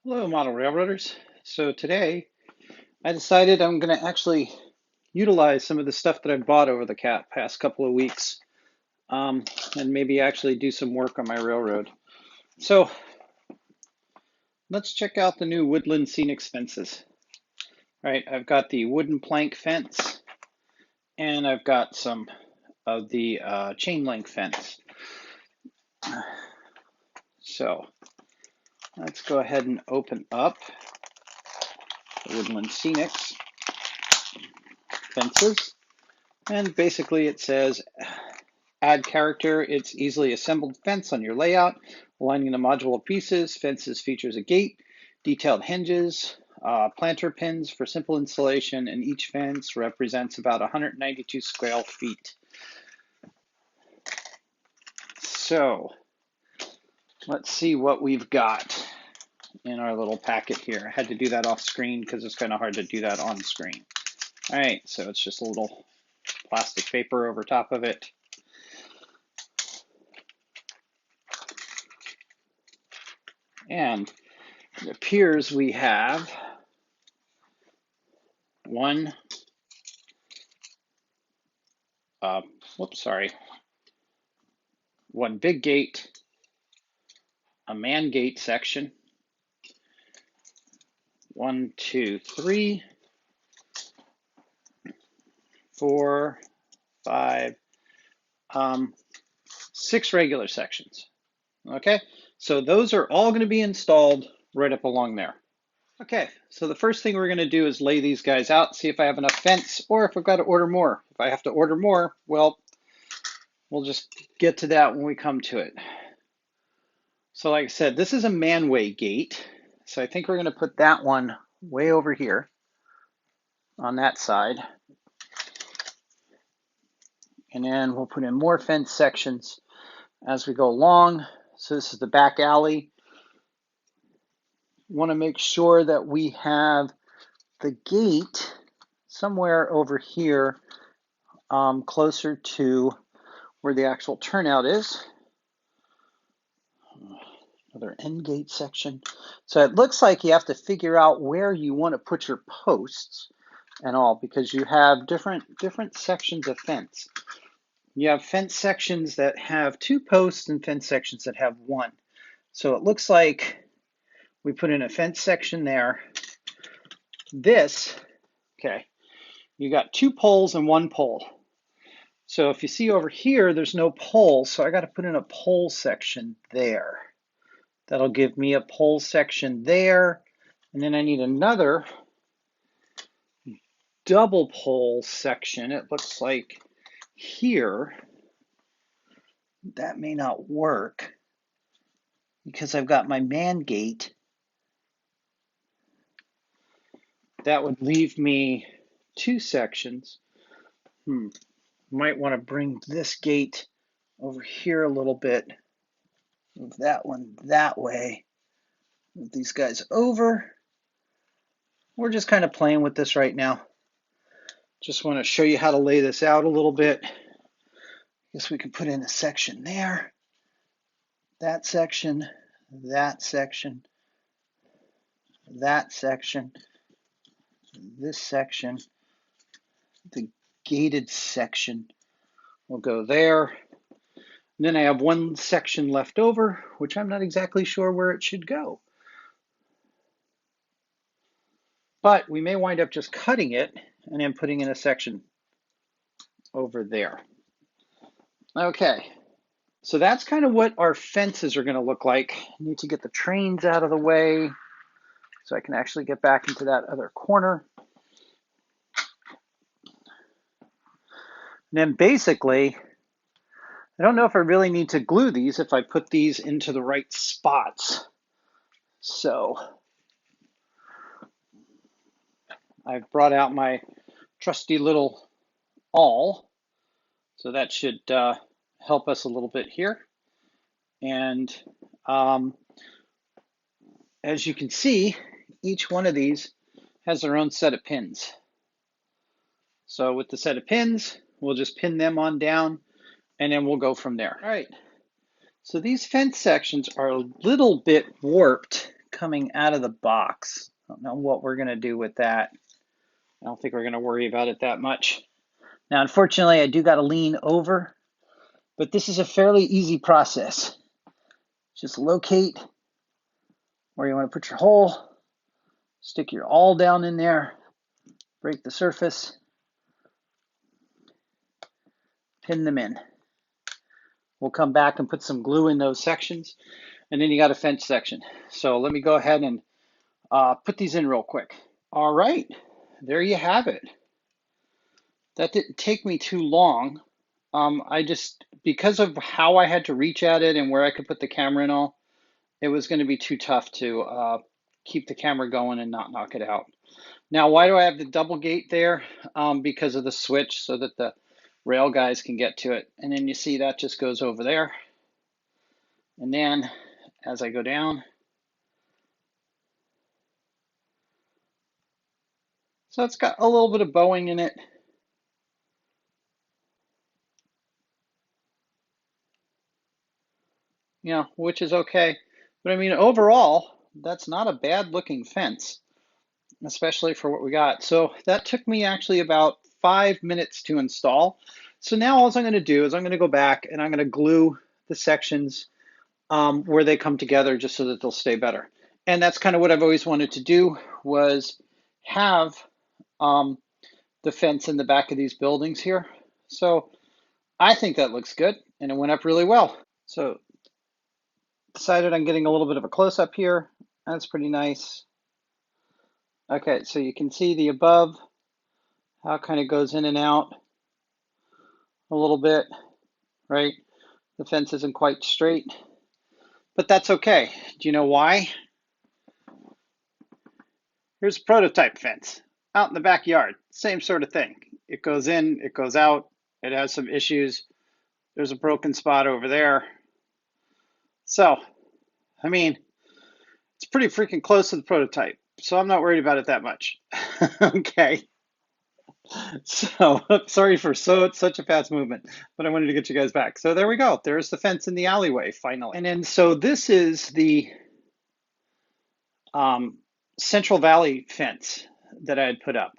Hello, model railroaders. So today I decided I'm going to actually utilize some of the stuff that I bought over the past couple of weeks and maybe actually do some work on my railroad. So let's check out the new Woodland Scenics fences. All right, I've got the wooden plank fence and I've got some of the chain link fence. So let's go ahead and open up the Woodland Scenics fences. And basically it says, add character, it's easily assembled fence on your layout, aligning the modular pieces. Fences features a gate, detailed hinges, planter pins for simple installation, and each fence represents about 192 square feet. So let's see what we've got in our little packet here. I had to do that off screen because it's kind of hard to do that on screen. All right, so it's just a little plastic paper over top of it. And it appears we have one big gate, a man gate section, 1, 2, 3, 4, 5, 6 regular sections. Okay, so those are all going to be installed right up along there. Okay, so the first thing we're going to do is lay these guys out, see if I have enough fence or if I've got to order more. If I have to order more, well, we'll just get to that when we come to it. So like I said, this is a manway gate. So I think we're going to put that one way over here on that side. And then we'll put in more fence sections as we go along. So this is the back alley. Want to make sure that we have the gate somewhere over here closer to where the actual turnout is. Another end gate section. So it looks like you have to figure out where you want to put your posts and all, because you have different sections of fence. You have fence sections that have 2 posts and fence sections that have 1. So it looks like we put in a fence section there. This, okay, you got 2 poles and 1 pole. So if you see over here, there's no pole, so I got to put in a pole section there. That'll give me a pole section there, and then I need another double pole section. It looks like here. That may not work because I've got my man gate. That would leave me 2 sections. Might want to bring this gate over here a little bit. Move that one that way. Move these guys over. We're just kind of playing with this right now. Just want to show you how to lay this out a little bit. Guess we can put in a section there. That section, that section, that section, this section, the gated section will go there. And then I have one section left over, which I'm not exactly sure where it should go. But we may wind up just cutting it and then putting in a section over there. Okay, so that's kind of what our fences are going to look like. I need to get the trains out of the way so I can actually get back into that other corner. And then basically, I don't know if I really need to glue these if I put these into the right spots. So I've brought out my trusty little awl. So that should help us a little bit here. And as you can see, each one of these has their own set of pins. So with the set of pins, we'll just pin them on down and then we'll go from there. All right, so these fence sections are a little bit warped coming out of the box. I don't know what we're gonna do with that. I don't think we're gonna worry about it that much. Now, unfortunately, I do gotta lean over, but this is a fairly easy process. Just locate where you wanna put your hole, stick your awl down in there, break the surface, pin them in. We'll come back and put some glue in those sections, and then you got a fence section. So let me go ahead and put these in real quick. All right, there you have it. That didn't take me too long. I just, because of how I had to reach at it and where I could put the camera and all, it was going to be too tough to keep the camera going and not knock it out. Now, why do I have the double gate there? Because of the switch so that the rail guys can get to it. And then you see that just goes over there. And then as I go down, so it's got a little bit of bowing in it. You know, which is okay. But I mean, overall, that's not a bad looking fence, especially for what we got. So that took me actually about 5 minutes to install. So now all I'm going to do is I'm going to go back and I'm going to glue the sections where they come together just so that they'll stay better. And that's kind of what I've always wanted to do, was have the fence in the back of these buildings here. So I think that looks good and it went up really well. So decided on getting a little bit of a close-up here. That's pretty nice. Okay, so you can see the above, how it kind of goes in and out a little bit, right? The fence isn't quite straight, but that's okay. Do you know why? Here's a prototype fence out in the backyard. Same sort of thing. It goes in, it goes out, it has some issues. There's a broken spot over there. So, I mean, it's pretty freaking close to the prototype, so I'm not worried about it that much. Okay. So, sorry for such a fast movement, but I wanted to get you guys back. So there we go. There's the fence in the alleyway, finally. And then, so this is the Central Valley fence that I had put up.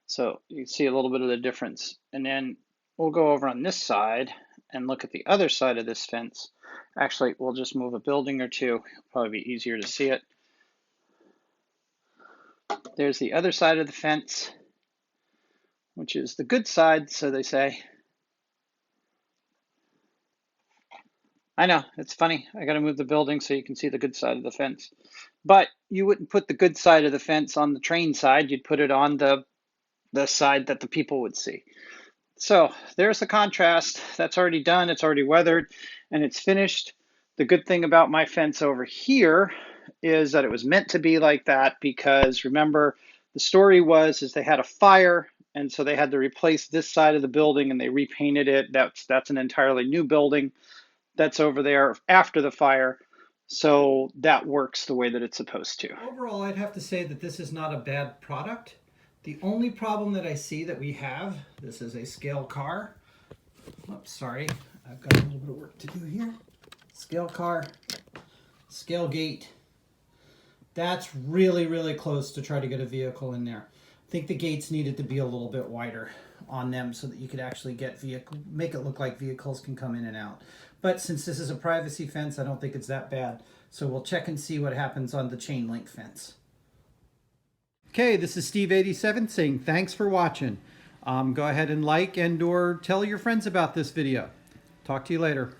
So you can see a little bit of the difference. And then we'll go over on this side and look at the other side of this fence. Actually, we'll just move a building or two. It'll probably be easier to see it. There's the other side of the fence, which is the good side, so they say. I know, it's funny. I got to move the building so you can see the good side of the fence. But you wouldn't put the good side of the fence on the train side. You'd put it on the side that the people would see. So there's the contrast. That's already done. It's already weathered and it's finished. The good thing about my fence over here is that it was meant to be like that, because remember, the story was they had a fire, and so they had to replace this side of the building and they repainted it. That's an entirely new building that's over there after the fire. So that works the way that it's supposed to. Overall, I'd have to say that this is not a bad product. The only problem that I see that we have, this is a scale car. Oops, sorry, I've got a little bit of work to do here. Scale car, scale gate. That's really, really close to try to get a vehicle in there. think the gates needed to be a little bit wider on them so that you could actually make it look like vehicles can come in and out. But since this is a privacy fence, I don't think it's that bad. So we'll check and see what happens on the chain link fence. Okay, this is Steve87 saying thanks for watching. Go ahead and like and or tell your friends about this video. Talk to you later.